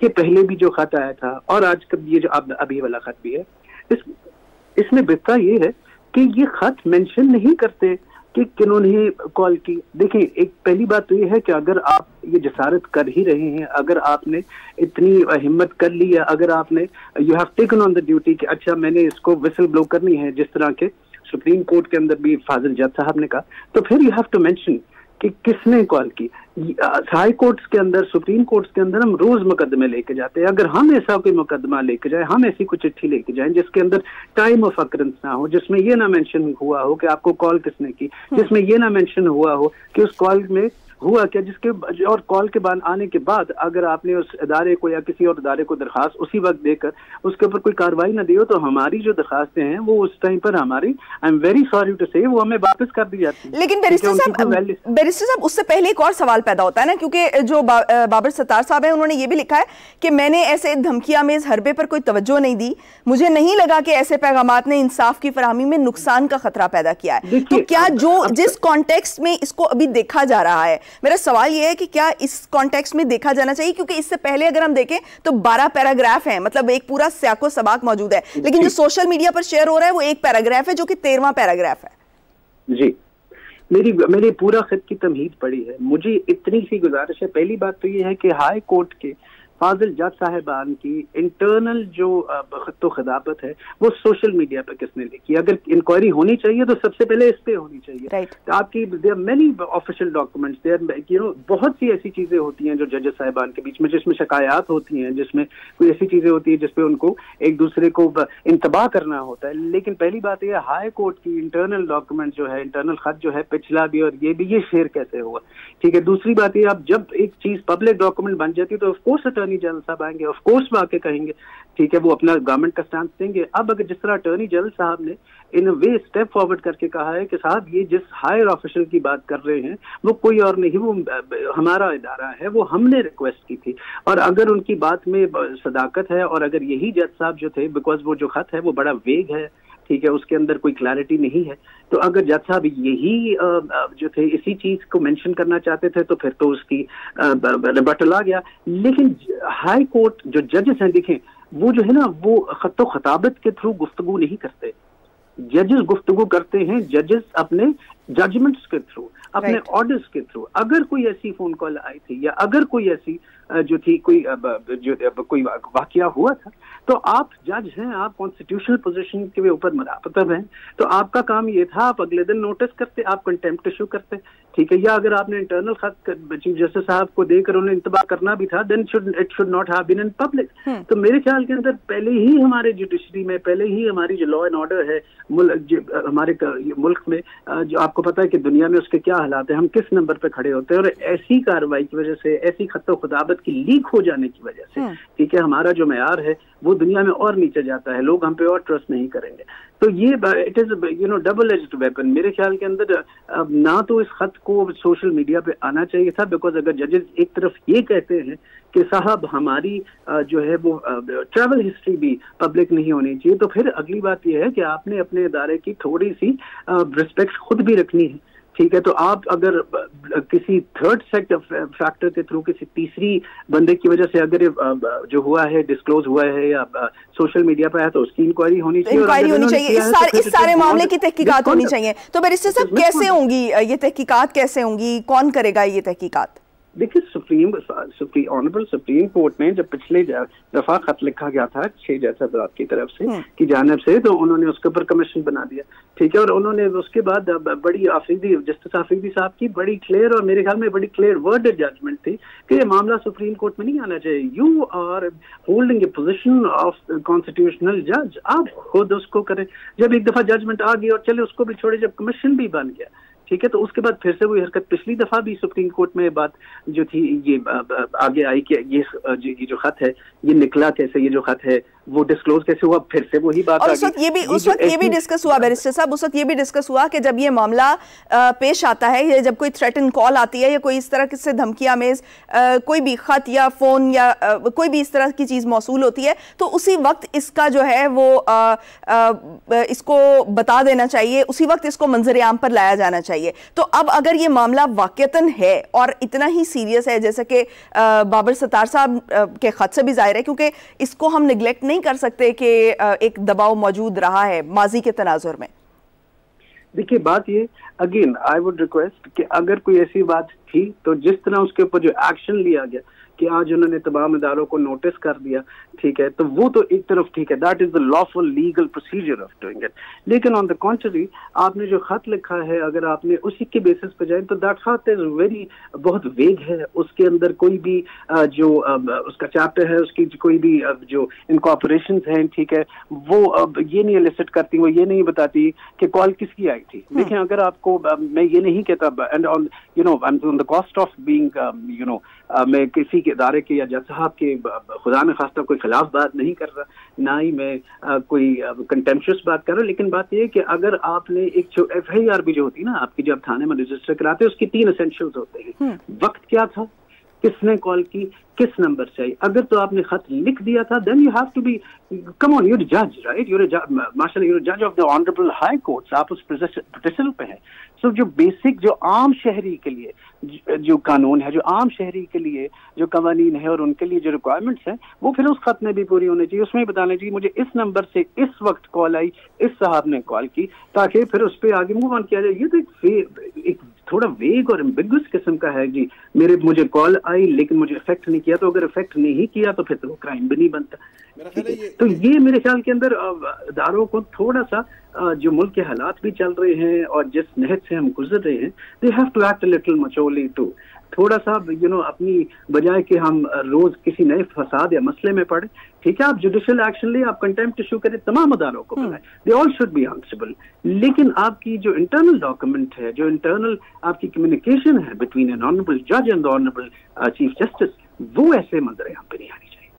کہ پہلے بھی جو خط آیا تھا اور آج کا یہ جو ابھی والا خط بھی ہے، اس میں بہتر یہ ہے کہ یہ خط مینشن نہیں کرتے کہ کنہوں نے کال کی. دیکھیں ایک پہلی بات تو یہ ہے کہ اگر آپ یہ جسارت کر ہی رہے ہیں، اگر آپ نے اتنی ہمت کر لی ہے، اگر آپ نے you have taken on the duty کہ اچھا میں نے اس کو وسل بلو کرنی ہے، جس طرح کے سپریم کورٹ کے اندر بھی فاضل جج صاحب نے کہا، تو پھر یو ہیو ٹو مینشن کہ کس نے کال کی. ہائی کورٹس کے اندر، سپریم کورٹس کے اندر ہم روز مقدمے لے کے جاتے ہیں. اگر ہم ایسا کوئی مقدمہ لے کے جائیں، ہم ایسی کوئی چٹھی لے کے جائیں جس کے اندر ٹائم آف اکرنس نہ ہو، جس میں یہ نہ مینشن ہوا ہو کہ آپ کو کال کس نے کی، جس میں یہ نہ مینشن ہوا ہو کہ اس کال میں ہوا کیا، جس کے اور کال کے بعد آنے کے بعد اگر آپ نے اس ادارے کو یا کسی اور ادارے کو درخواست اسی وقت دے کر اس کے اوپر کوئی کارروائی نہ دی ہو، تو ہماری جو درخواستیں ہیں وہ اس ٹائم پر ہماری I am very sorry to سے وہ ہمیں واپس کر دی جاتی ہیں. لیکن بیرسٹر صاحب اس سے پہلے ایک اور سوال پیدا ہوتا ہے نا، کیونکہ جو بابر ستار صاحب ہیں انہوں نے یہ بھی لکھا ہے کہ میں نے ایسے دھمکی آمیز حربے پر کوئی توجہ نہیں دی، مجھے نہیں لگا کہ ایسے پیغامات نے انصاف کی فراہمی میں نقصان کا خطرہ پیدا کیا ہے. تو کیا جو جس کانٹیکسٹ میں اس کو ابھی دیکھا جا رہا ہے، میرا سوال یہ ہے کہ کیا اس کانٹیکسٹ میں دیکھا جانا چاہیے، کیونکہ اس سے پہلے اگر ہم دیکھیں تو 12 پیراگراف ہیں، مطلب ایک پورا سیاق و سباق موجود ہے، لیکن جو سوشل میڈیا پر شیئر ہو رہا ہے وہ ایک پیراگراف ہے جو کہ 13واں پیراگراف ہے. جی میری پورا خط کی تمہید پڑھی ہے. مجھے اتنی سی گزارش ہے، پہلی بات تو یہ ہے کہ ہائی کورٹ کے فاضل جج صاحبان کی انٹرنل جو خط و خطابت ہے وہ سوشل میڈیا پہ کس نے لکھی. اگر انکوائری ہونی چاہیے تو سب سے پہلے اس پہ ہونی چاہیے. آپ کی دیر مینی آفیشیل ڈاکومنٹس، دیر بہت سی ایسی چیزیں ہوتی ہیں جو ججز صاحبان کے بیچ میں، جس میں شکایات ہوتی ہیں، جس میں کوئی ایسی چیزیں ہوتی ہیں جس پہ ان کو ایک دوسرے کو انتباہ کرنا ہوتا ہے. لیکن پہلی بات یہ ہائی کورٹ کی انٹرنل ڈاکومنٹ جو ہے، انٹرنل خط جو ہے پچھلا بھی اور یہ بھی، یہ شیئر کیسے ہوا؟ ٹھیک ہے. دوسری بات یہ آپ جب ایک چیز پبلک ڈاکومنٹ بن جاتی ہے تو آف کورس اٹارنی جنرل صاحب آئیں گے، آف کورس وہ آ کے کہیں گے، ٹھیک ہے، وہ اپنا گورنمنٹ کا اسٹانس دیں گے. اب اگر جس طرح اٹارنی جنرل صاحب نے ان وے اسٹیپ فارورڈ کر کے کہا ہے کہ صاحب یہ جس ہائر آفیشل کی بات کر رہے ہیں وہ کوئی اور نہیں، وہ ہمارا ادارہ ہے، وہ ہم نے ریکویسٹ کی تھی، اور اگر ان کی بات میں صداقت ہے اور اگر یہی جج صاحب جو تھے، بیکاز وہ جو خط ہے وہ بڑا ویگ ہے، ٹھیک ہے، اس کے اندر کوئی کلیئرٹی نہیں ہے، تو اگر جج صاحب یہی جو تھے اسی چیز کو مینشن کرنا چاہتے تھے تو پھر تو اس کی ریبٹل آ گیا. لیکن ہائی کورٹ جو ججز ہیں، دیکھیں وہ جو ہے نا وہ خط و خطابت کے تھرو گفتگو نہیں کرتے. ججز گفتگو کرتے ہیں، ججز اپنے ججمنٹس کے تھرو، اپنے آرڈرز کے تھرو. اگر کوئی ایسی فون کال آئی تھی یا اگر کوئی ایسی جو تھی کوئی واقعہ ہوا تھا تو آپ جج ہیں، آپ کانسٹیٹیوشنل پوزیشن کے اوپر مراقبہ ہیں، تو آپ کا کام یہ تھا آپ اگلے دن نوٹس کرتے، آپ کنٹیمپٹ ایشو کرتے، ٹھیک ہے. یا اگر آپ نے انٹرنل خط چیف جسٹس صاحب کو دے کر انہیں انتباہ کرنا بھی تھا then it should not have been in public. تو میرے خیال کے اندر پہلے ہی ہمارے جوڈیشری میں، پہلے ہی ہماری جو لا اینڈ آرڈر ہے ہمارے ملک میں، جو آپ کو پتا ہے کہ دنیا میں اس کے کیا حالات ہیں، ہم کس نمبر پہ کھڑے ہوتے ہیں، اور ایسی کارروائی کی وجہ سے، ایسی خط و خطابت کی لیک ہو جانے کی وجہ سے، ٹھیک ہے، ہمارا جو معیار ہے وہ دنیا میں اور نیچے جاتا ہے، لوگ ہم پہ اور ٹرسٹ نہیں کریں گے. تو یہ it is double edged weapon. میرے خیال کے اندر نہ تو اس خط کو سوشل میڈیا پہ آنا چاہیے تھا، بیکاز اگر ججز ایک طرف یہ کہتے ہیں کہ صاحب ہماری جو ہے وہ ٹریول ہسٹری بھی پبلک نہیں ہونی چاہیے، تو پھر اگلی بات یہ ہے کہ آپ نے اپنے ادارے کی تھوڑی سی ریسپیکٹ خود بھی رکھنی ہے، ٹھیک ہے. تو آپ اگر کسی تھرڈ فیکٹر کے تھرو، کسی تیسری بندے کی وجہ سے اگر جو ہوا ہے ڈسکلوز ہوا ہے یا سوشل میڈیا پہ ہے تو اس کی انکوائری ہونی چاہیے، اس سارے معاملے کی تحقیقات ہونی چاہیے. تو بیرسٹر صاحب کیسے ہوں گی یہ تحقیقات، کیسے ہوں گی، کون کرے گا یہ تحقیقات؟ دیکھیے آنریبل سپریم کورٹ میں جب پچھلے دفعہ خط لکھا گیا تھا 6 جج حضرات کی طرف سے کی جانب سے، تو انہوں نے اس کے اوپر کمیشن بنا دیا، ٹھیک ہے، اور انہوں نے اس کے بعد بڑی جسٹس آفریدی صاحب کی بڑی کلیئر اور میرے خیال میں بڑی کلیئر ورڈ ججمنٹ تھی کہ یہ معاملہ سپریم کورٹ میں نہیں آنا چاہیے. You are holding a position of constitutional جج، آپ خود اس کو کریں. جب ایک دفعہ ججمنٹ آ گئی اور چلے اس کو بھی چھوڑے، جب کمیشن بھی بن گیا، ٹھیک ہے، تو اس کے بعد پھر سے وہی حرکت. پچھلی دفعہ بھی سپریم کورٹ میں بات جو تھی یہ آگے آئی کہ یہ جو خط ہے یہ نکلا کیسے، یہ جو خط ہے وہ ڈسکلوز کیسے ہوا؟ پھر سے وہی بات. اور اس وقت یہ بھی ڈسکس ہوا بیرسٹر صاحب، اس وقت یہ بھی ڈسکس ہوا کہ جب یہ معاملہ پیش آتا ہے یا جب کوئی تھریٹن کال آتی ہے یا کوئی اس طرح سے دھمکی آمیز کوئی بھی خط یا فون یا کوئی بھی اس طرح کی چیز موصول ہوتی ہے تو اسی وقت اس کا جو ہے وہ اس کو بتا دینا چاہیے، اسی وقت اس کو منظر عام پر لایا جانا چاہیے. تو اب اگر یہ معاملہ واقعتاً ہے اور اتنا ہی سیریس ہے جیسا کہ بابر ستار صاحب کے خط سے بھی ظاہر ہے، کیونکہ اس کو ہم نیگلیکٹ نہیں کر سکتے کہ ایک دباؤ موجود رہا ہے ماضی کے تناظر میں. دیکھیے بات یہ اگین آئی وڈ ریکویسٹ کہ اگر کوئی ایسی بات تھی تو جس طرح اس کے اوپر جو ایکشن لیا گیا کہ آج انہوں نے تمام اداروں کو نوٹس کر دیا، ٹھیک ہے، تو وہ تو ایک طرف ٹھیک ہے، that is the lawful legal procedure of doing it. لیکن آن دا کانٹری آپ نے جو خط لکھا ہے اگر آپ نے اسی کے بیسس پہ جائیں تو دیٹ خط از ویری بہت ویگ ہے. اس کے اندر کوئی بھی جو اس کا چیپٹر ہے، اس کی کوئی بھی جو انکارپوریشنز ہیں، ٹھیک ہے، وہ یہ نہیں الیسٹ کرتی، وہ یہ نہیں بتاتی کہ کال کس کی آئی تھی. دیکھیں اگر آپ کو میں یہ نہیں کہتا and on the cost of being میں کسی کے ادارے کے یا جج صاحب کے خدا میں خواستہ کوئی خلاف بات نہیں کر رہا، نہ ہی میں کوئی کنٹمپشس بات کر رہا، لیکن بات یہ ہے کہ اگر آپ نے ایک جو ایف آئی آر بھی جو ہوتی ہے نا آپ کی جب تھانے میں رجسٹر کراتے ہیں، اس کی 3 اسینشلز ہوتے ہیں. وقت کیا تھا، کس نے کال کی، کس نمبر سے آئی. اگر تو آپ نے خط لکھ دیا تھا then you have to be come on you're a judge right you're a judge of the honorable high courts. آپ اس پروٹیسل پہ ہیں. سو جو بیسک جو عام شہری کے لیے جو قانون ہے، جو عام شہری کے لیے جو قوانین ہے اور ان کے لیے جو ریکوائرمنٹس ہیں وہ پھر اس خط میں بھی پوری ہونی چاہیے. اس میں بتانا چاہیے مجھے اس نمبر سے اس وقت کال آئی، اس صاحب نے کال کی، تاکہ پھر اس پہ آگے موو آن کیا جائے. یہ تو ایک تھوڑا ویگ اور ایمبیگوس قسم کا ہے. جی مجھے کال آئی لیکن مجھے افیکٹ نہیں کیا، تو اگر افیکٹ نہیں کیا تو پھر تو وہ کرائم بھی نہیں بنتا. تو یہ میرے خیال کے اندر اداروں کو تھوڑا سا جو ملک کے حالات بھی چل رہے ہیں اور جس نہج سے ہم گزر رہے ہیں they have to act a little maturely too. تھوڑا سا اپنی بجائے کہ ہم روز کسی نئے فساد یا مسئلے میں پڑے، ٹھیک ہے، آپ جوڈیشل ایکشن لیں، آپ کنٹمپٹ ایشو کریں، تمام اداروں کو بلائیں، they all should be answerable. لیکن آپ کی جو انٹرنل ڈاکومنٹ ہے، جو انٹرنل آپ کی کمیونیکیشن ہے between an honorable judge and the honorable chief justice، وہ ایسے منظر عام پہ نہیں آنی.